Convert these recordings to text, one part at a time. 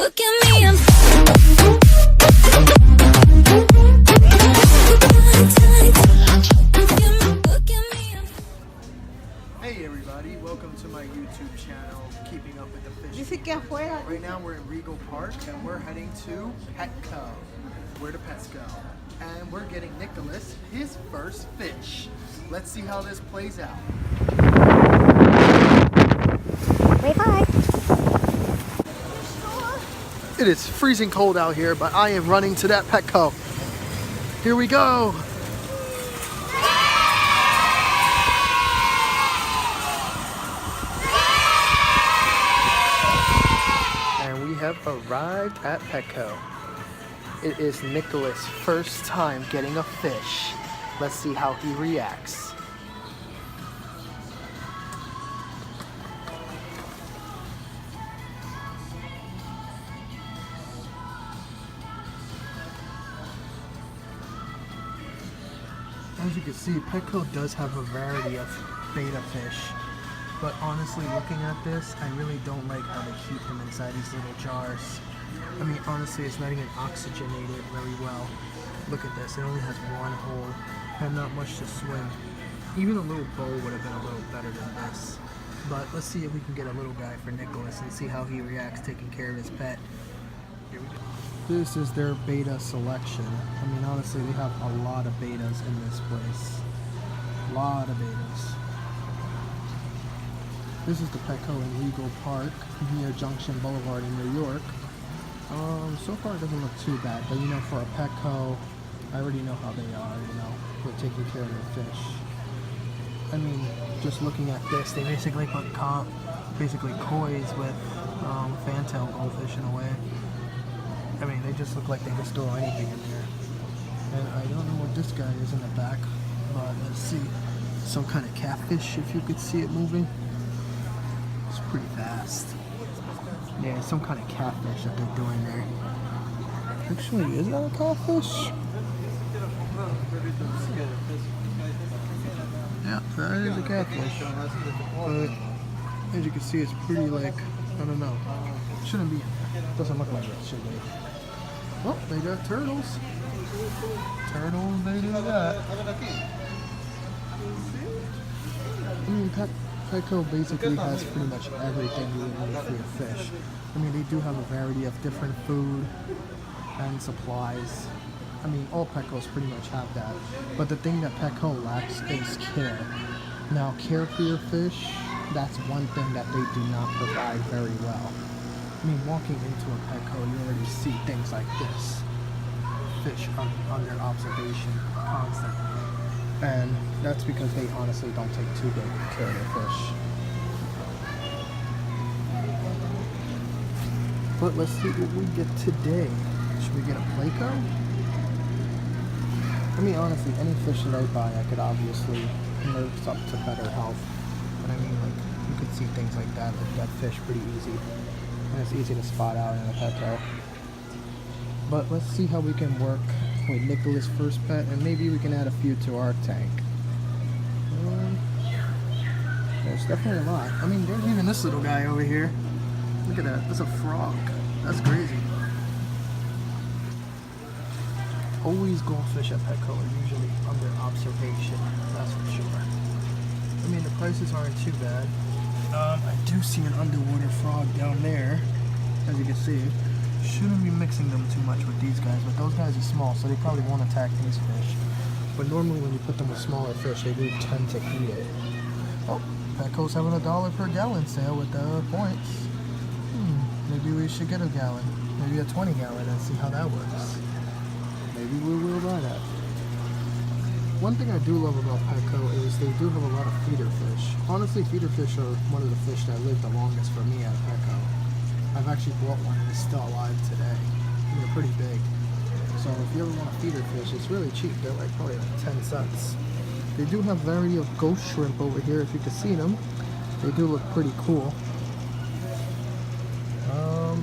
Look at me, I'm Hey everybody, welcome to my YouTube channel, Keeping Up with the Fish. Dice que afuera. Right now we're in Regal Park and we're heading to Petco, where the pets go. And we're getting Nicholas his first fish. Let's see how this plays out. Wait, bye. It is freezing cold out here, but I am running to that Petco. Here we go. And we have arrived at Petco. It is Nicholas' first time getting a fish. Let's see how he reacts. As you can see, Petco does have a variety of betta fish, but honestly, looking at this, I really don't like how they keep them inside these little jars. I mean, honestly, it's not even oxygenated very well. Look at this, it only has one hole and not much to swim. Even a little bowl would have been a little better than this. But let's see if we can get a little guy for Nicholas and see how he reacts taking care of his pet. Here we go. This is their betta selection. I mean, honestly, they have a lot of bettas in this place. A lot of bettas. This is the Petco in Regal Park near Junction Boulevard in New York. So far it doesn't look too bad, but you know, for a Petco, I already know how they are, you know, with taking care of their fish. I mean, just looking at this, they basically put kois with fantail goldfish in a way. I mean, they just look like they just throw anything in there. And I don't know what this guy is in the back, but let's see. Some kind of catfish, if you could see it moving. It's pretty fast. Yeah, some kind of catfish that they're doing there. Actually, is that a catfish? Yeah, that is a catfish. But as you can see, it's pretty like, I don't know. Shouldn't be in there. Doesn't look like it, should they? Oh, they got turtles. Turtles, they do that. I mean, Petco basically has pretty much everything you would need for your fish. I mean, they do have a variety of different food and supplies. I mean, all Petcos pretty much have that. But the thing that Petco lacks is care. Now, care for your fish, that's one thing that they do not provide very well. I mean, walking into a Petco, you already see things like this. Fish under observation constantly. And that's because they honestly don't take too good care of their fish. But let's see what we get today. Should we get a Pleco? I mean, honestly, any fish that I buy, I could obviously nurse up to better health. But I mean, like, you could see things like that fish pretty easy. And it's easy to spot out in a Petco. But let's see how we can work with Nicholas' first pet, and maybe we can add a few to our tank. There's definitely a lot. I mean, there's even this little guy over here. Look at that. That's a frog. That's crazy. Always goldfish at Petco are usually under observation. That's for sure. I mean, the prices aren't too bad. I do see an underwater frog down there, as you can see. Shouldn't be mixing them too much with these guys, but those guys are small, so they probably won't attack these fish. But normally when you put them with smaller fish, they do tend to eat it. Oh, Petco's having a $1 per gallon sale with the points. Maybe we should get a gallon. Maybe a 20 gallon and see how that works. Maybe we will buy that. One thing I do love about Petco is they do have a lot of feeder fish. Honestly, feeder fish are one of the fish that live the longest for me at Petco. I've actually bought one and it's still alive today. And they're pretty big. So if you ever want a feeder fish, it's really cheap. They're like probably like 10 cents. They do have a variety of ghost shrimp over here if you can see them. They do look pretty cool.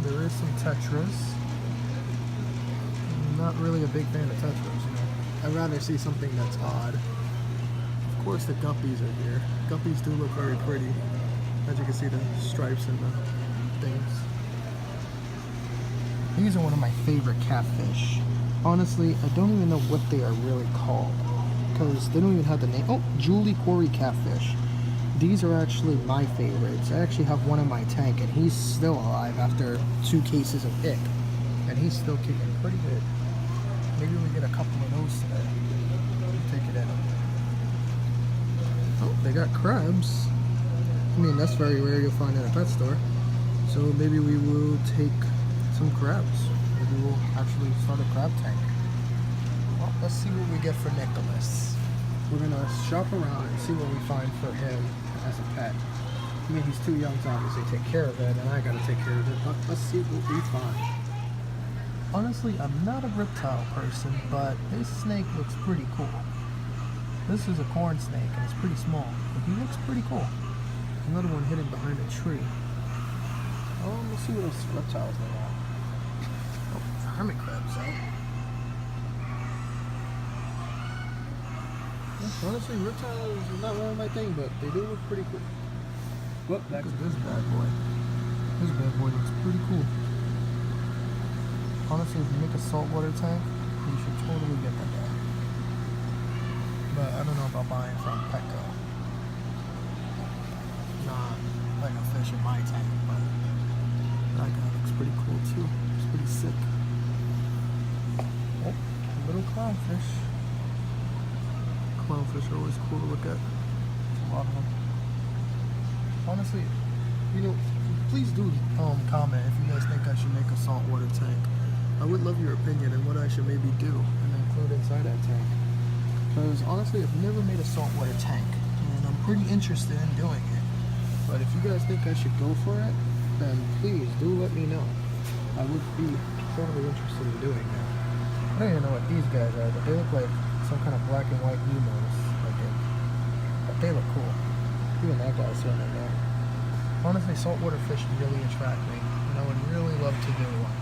There is some tetras. I'm not really a big fan of tetras, you know. I'd rather see something that's odd. Of course the guppies are here. Guppies do look very pretty. As you can see the stripes and the things. These are one of my favorite catfish. Honestly, I don't even know what they are really called because they don't even have the name. Oh, Julie Corey catfish. These are actually my favorites. I actually have one in my tank and he's still alive after 2 cases of ick. And he's still kicking pretty good. Maybe we get a couple of those today. Take it in. Oh, they got crabs. I mean, that's very rare you'll find at a pet store. So maybe we will take some crabs. Maybe we'll actually start a crab tank. Well, let's see what we get for Nicholas. We're gonna shop around and see what we find for him as a pet. I mean, he's too young to obviously take care of it, and I gotta take care of it, but let's see what we find. Honestly, I'm not a reptile person, but this snake looks pretty cool. This is a corn snake, and it's pretty small, but he looks pretty cool. Another one hidden behind a tree. Oh, let's see what else reptiles they are. Oh, hermit crabs out. Honestly, reptiles is not really my thing, but they do look pretty cool. Look at this bad boy. This bad boy looks pretty cool. Honestly, if you make a saltwater tank, you should totally get that guy. But I don't know about buying from Petco. Not like a fish in my tank, but that guy looks pretty cool too. It's pretty sick. Oh, a little clownfish. Clownfish are always cool to look at. A lot of them. Honestly, you know, please do comment if you guys think I should make a saltwater tank. I would love your opinion on what I should maybe do and include inside that tank. Because honestly, I've never made a saltwater tank, and I'm pretty interested in doing it. But if you guys think I should go for it, then please do let me know. I would be totally interested in doing that. I don't even know what these guys are, but they look like some kind of black and white emos, I think. But they look cool. Even that guy's swimming there. Honestly, saltwater fish really attract me, and I would really love to do one.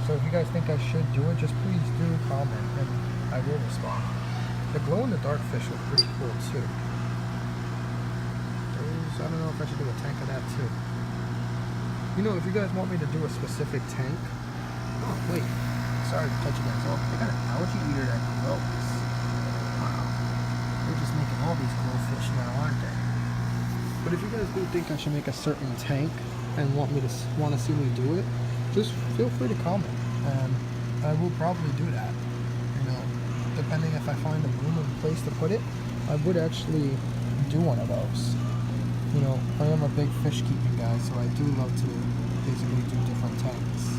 So if you guys think I should do it, just please do comment, and I will respond. The glow-in-the-dark fish look pretty cool too. I don't know if I should do a tank of that too. You know, if you guys want me to do a specific tank... Oh, wait. Sorry to cut you guys off. They got an algae eater that glows. Wow. They're just making all these glowfish now, aren't they? But if you guys do think I should make a certain tank and want to see me do it, just feel free to comment, and I will probably do that. You know, depending if I find a room and place to put it, I would actually do one of those. You know, I am a big fish keeping guy, so I do love to basically do different tanks.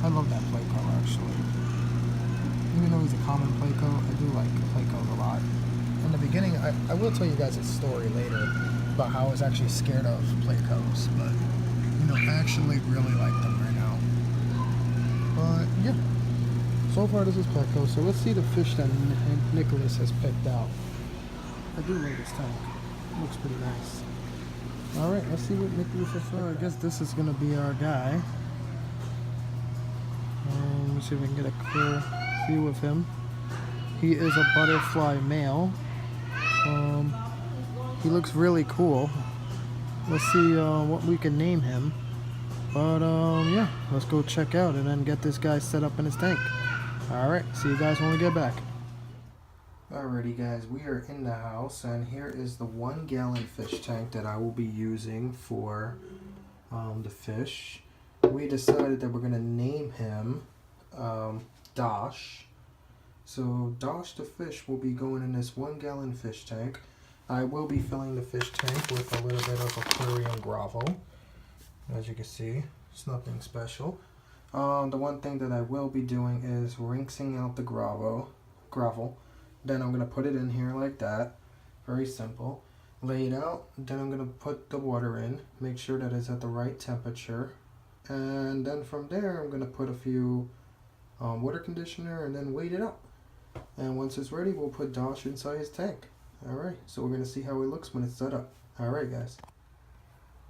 I love that Playco actually. Even though he's a common Playco, I do like Playcos a lot. In the beginning, I will tell you guys a story later about how I was actually scared of Playcos, but you know, I actually really like them right now. But yeah, so far this is Playco, so let's see the fish that Nicholas has picked out. I do like this tank. It looks pretty nice. Alright, let's see what Nicholas has found. I guess this is going to be our guy. Let me see if we can get a clear view of him. He is a butterfly male. He looks really cool. Let's see what we can name him. But yeah, let's go check out and then get this guy set up in his tank. Alright, see you guys when we get back. Alrighty guys, we are in the house, and here is the 1 gallon fish tank that I will be using for the fish. We decided that we're going to name him Dosh. So Dosh the fish will be going in this 1 gallon fish tank. I will be filling the fish tank with a little bit of aquarium gravel. As you can see, it's nothing special. The one thing that I will be doing is rinsing out the gravel. Then I'm going to put it in here like that. Very simple. Lay it out. Then I'm going to put the water in. Make sure that it's at the right temperature. And then from there, I'm going to put a few water conditioner and then wait it out. And once it's ready, we'll put Dosh inside his tank. Alright, so we're going to see how it looks when it's set up. Alright guys.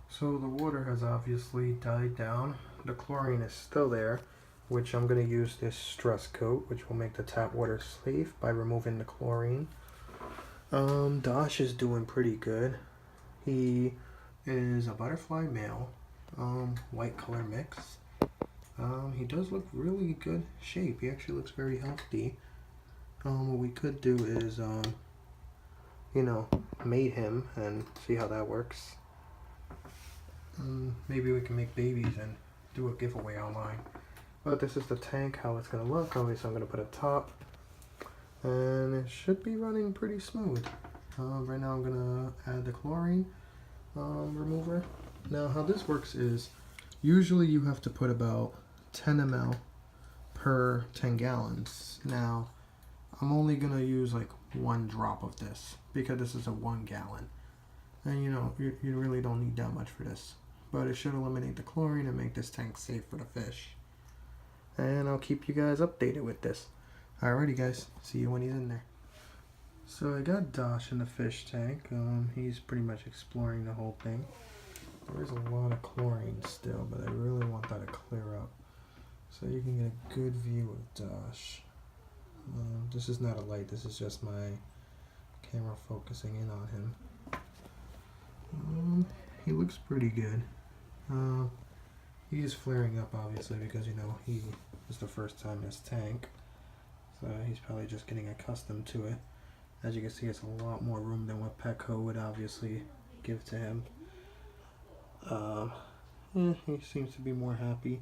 So the water has obviously died down. The chlorine is still there, which I'm going to use this stress coat, which will make the tap water safe by removing the chlorine. Dosh is doing pretty good. He is a butterfly male, white color mix. He does look really good shape. He actually looks very healthy. What we could do is, you know, mate him and see how that works. Maybe we can make babies and do a giveaway online. But this is the tank, how it's gonna look. Obviously, I'm gonna put a top, and it should be running pretty smooth. Right now, I'm gonna add the chlorine remover. Now, how this works is, usually you have to put about 10 ml per 10 gallons. Now, I'm only gonna use like 1 drop of this because this is a 1 gallon, and you know you really don't need that much for this. But it should eliminate the chlorine and make this tank safe for the fish. And I'll keep you guys updated with this. Alrighty guys, see you when he's in there. So I got Dosh in the fish tank. He's pretty much exploring the whole thing. There's a lot of chlorine still, but I really want that to clear up so you can get a good view of Dosh. This is not a light, this is just my camera focusing in on him. He looks pretty good. He is flaring up obviously because, you know, he was the first time in his tank, so he's probably just getting accustomed to it. As you can see, it's a lot more room than what Petco would obviously give to him. He seems to be more happy.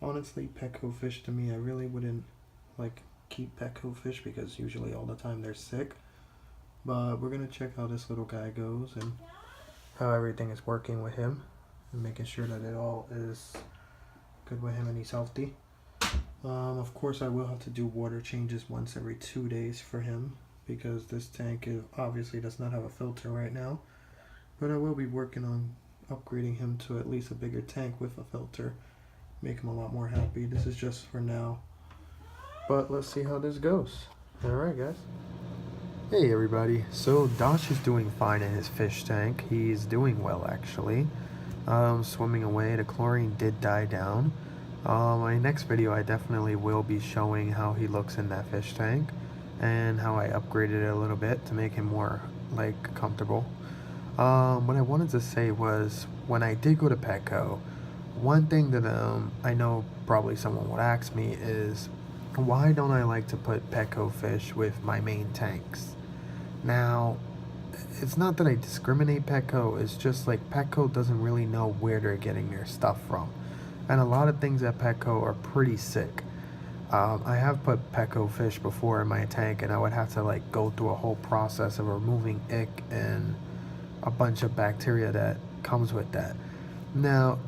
Honestly, Petco fish, to me, I really wouldn't like keep Petco fish because usually all the time they're sick. But we're gonna check how this little guy goes and how everything is working with him, and making sure that it all is good with him and he's healthy. Of course, I will have to do water changes once every 2 days for him because this tank obviously does not have a filter right now. But I will be working on upgrading him to at least a bigger tank with a filter, make him a lot more happy. This is just for now, but let's see how this goes. Alright guys. Hey everybody, so Dosh is doing fine in his fish tank. He's doing well actually. Swimming away, the chlorine did die down. My next video I definitely will be showing how he looks in that fish tank and how I upgraded it a little bit to make him more like comfortable. What I wanted to say was, when I did go to Petco, one thing that I know probably someone would ask me is, why don't I like to put Petco fish with my main tanks? Now, it's not that I discriminate Petco, it's just like Petco doesn't really know where they're getting their stuff from. And a lot of things at Petco are pretty sick. I have put Petco fish before in my tank and I would have to like go through a whole process of removing ick and a bunch of bacteria that comes with that. Now,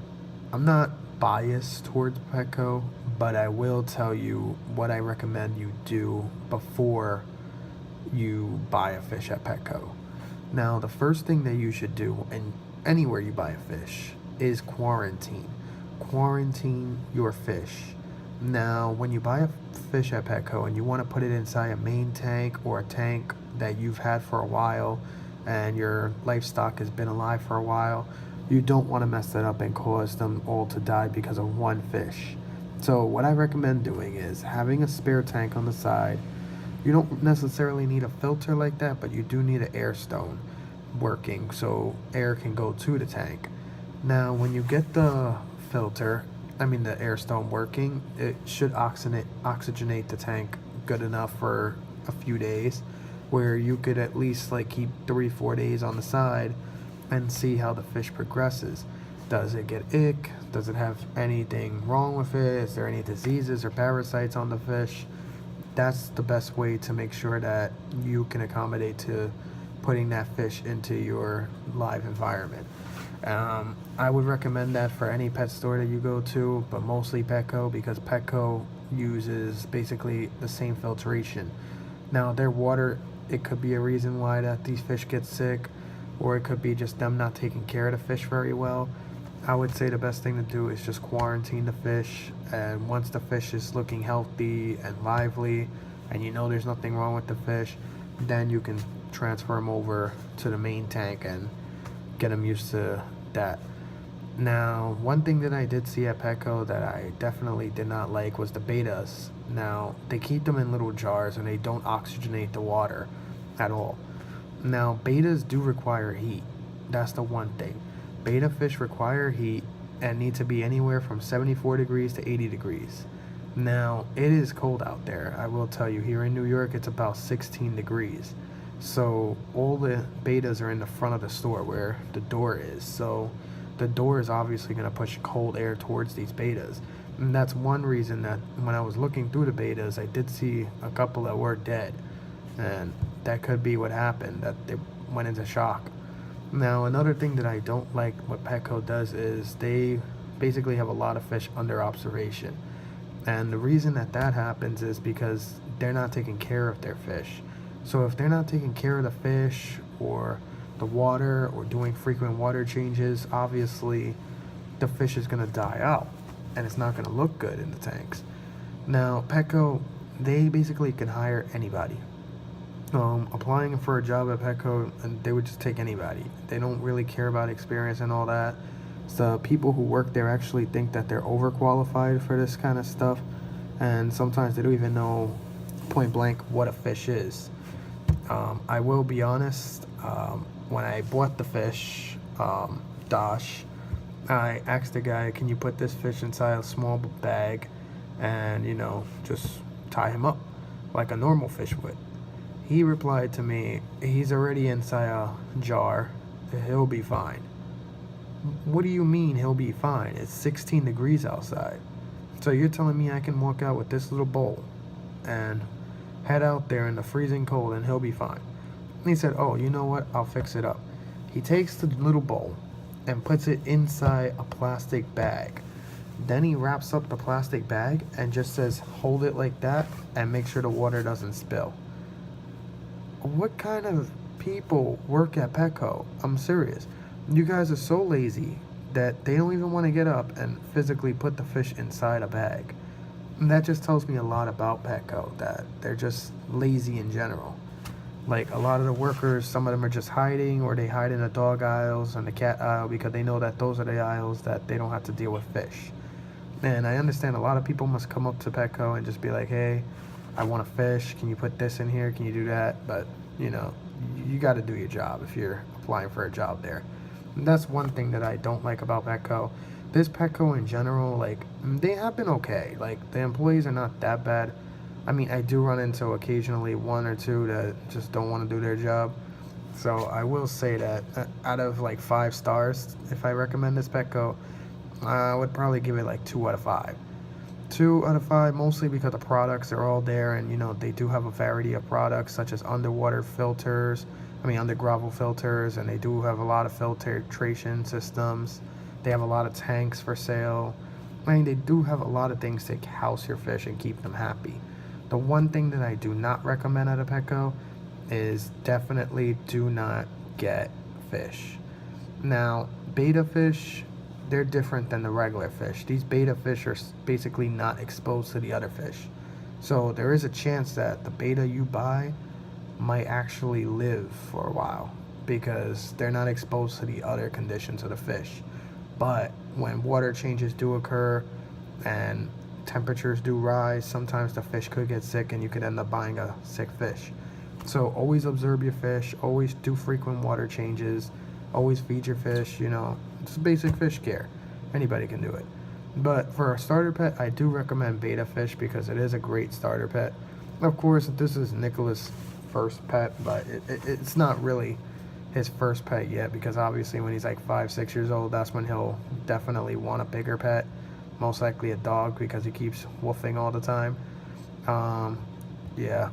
I'm not biased towards Petco, but I will tell you what I recommend you do before you buy a fish at Petco. Now, the first thing that you should do, and anywhere you buy a fish, is quarantine. Quarantine your fish. Now, when you buy a fish at Petco and you want to put it inside a main tank or a tank that you've had for a while and your livestock has been alive for a while, you don't want to mess that up and cause them all to die because of one fish. So what I recommend doing is having a spare tank on the side. You don't necessarily need a filter like that, but you do need an air stone working so air can go to the tank. Now, when you get the the air stone working, it should oxygenate the tank good enough for a few days, where you could at least like keep 3-4 days on the side and see how the fish progresses. Does it get ick? Does it have anything wrong with it? Is there any diseases or parasites on the fish? That's the best way to make sure that you can accommodate to putting that fish into your live environment. I would recommend that for any pet store that you go to, but mostly Petco, because Petco uses basically the same filtration. Now, their water, it could be a reason why that these fish get sick, or it could be just them not taking care of the fish very well. I would say the best thing to do is just quarantine the fish, and once the fish is looking healthy and lively and you know there's nothing wrong with the fish, then you can transfer them over to the main tank and get them used to that. Now, one thing that I did see at Petco that I definitely did not like was the betas. Now, they keep them in little jars and they don't oxygenate the water at all. Now, betas do require heat. That's the one thing. Beta fish require heat, and need to be anywhere from 74 degrees to 80 degrees. Now, it is cold out there. I will tell you, here in New York, it's about 16 degrees. So all the betas are in the front of the store where the door is. So the door is obviously going to push cold air towards these betas. And that's one reason that when I was looking through the betas, I did see a couple that were dead. And that could be what happened, that they went into shock. Now, another thing that I don't like what Petco does is they basically have a lot of fish under observation. And the reason that that happens is because they're not taking care of their fish. So if they're not taking care of the fish or the water or doing frequent water changes, obviously the fish is going to die out and it's not going to look good in the tanks. Now, Petco, they basically can hire anybody. Applying for a job at Petco, and they would just take anybody. They don't really care about experience and all that. So people who work there actually think that they're overqualified for this kind of stuff, and sometimes they don't even know point blank what a fish is. I will be honest, when I bought the fish, Dosh, I asked the guy, can you put this fish inside a small bag and, you know, just tie him up like a normal fish would? He replied to me, he's already inside a jar, he'll be fine. What do you mean he'll be fine? It's 16 degrees outside. So you're telling me I can walk out with this little bowl and head out there in the freezing cold and he'll be fine? And he said, oh, you know what? I'll fix it up. He takes the little bowl and puts it inside a plastic bag. Then he wraps up the plastic bag and just says, hold it like that and make sure the water doesn't spill. What kind of people work at Petco? I'm serious. You guys are so lazy that they don't even want to get up and physically put the fish inside a bag. And that just tells me a lot about Petco, that they're just lazy in general. Like, a lot of the workers, some of them are just hiding, or they hide in the dog aisles and the cat aisle because they know that those are the aisles that they don't have to deal with fish. And I understand a lot of people must come up to Petco and just be like, hey, I want a fish, can you put this in here, can you do that? But, you know, you got to do your job if you're applying for a job there. And that's one thing that I don't like about Petco. This Petco in general, like, they have been okay. Like, the employees are not that bad. I mean, I do run into occasionally one or two that just don't want to do their job. So I will say that out of like 5 stars, if I recommend this Petco, I would probably give it like 2 out of 5. 2 out of 5, mostly because the products are all there, and you know, they do have a variety of products such as underwater filters, under gravel filters, and they do have a lot of filtration systems. They have a lot of tanks for sale. They do have a lot of things to house your fish and keep them happy. The one thing that I do not recommend at a Petco is definitely do not get fish. Now, beta fish, they're different than the regular fish. These beta fish are basically not exposed to the other fish. So there is a chance that the beta you buy might actually live for a while because they're not exposed to the other conditions of the fish. But when water changes do occur and temperatures do rise, sometimes the fish could get sick and you could end up buying a sick fish. So always observe your fish, always do frequent water changes, always feed your fish, you know, it's basic fish care. Anybody can do it. But for a starter pet, I do recommend beta fish because it is a great starter pet. Of course, this is Nicholas' first pet, but it's not really his first pet yet, because obviously when he's like 5-6 years old, that's when he'll definitely want a bigger pet, most likely a dog, because he keeps woofing all the time. Yeah,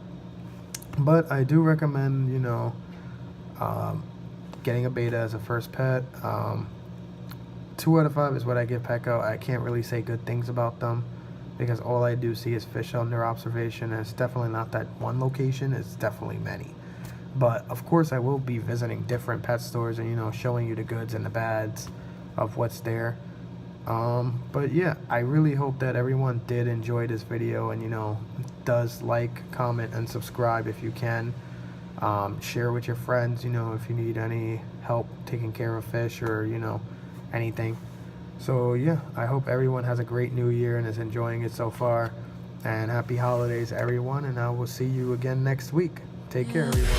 but I do recommend, you know, getting a beta as a first pet. 2 out of 5 is what I give Petco. I can't really say good things about them because all I do see is fish under observation, and it's definitely not that one location, it's definitely many. But of course I will be visiting different pet stores and, you know, showing you the goods and the bads of what's there. But yeah, I really hope that everyone did enjoy this video and, you know, does like, comment, and subscribe if you can. Share with your friends, you know, if you need any help taking care of fish or, you know, anything. So yeah, I hope everyone has a great new year and is enjoying it so far. And happy holidays, everyone, and I will see you again next week. Take care, everyone.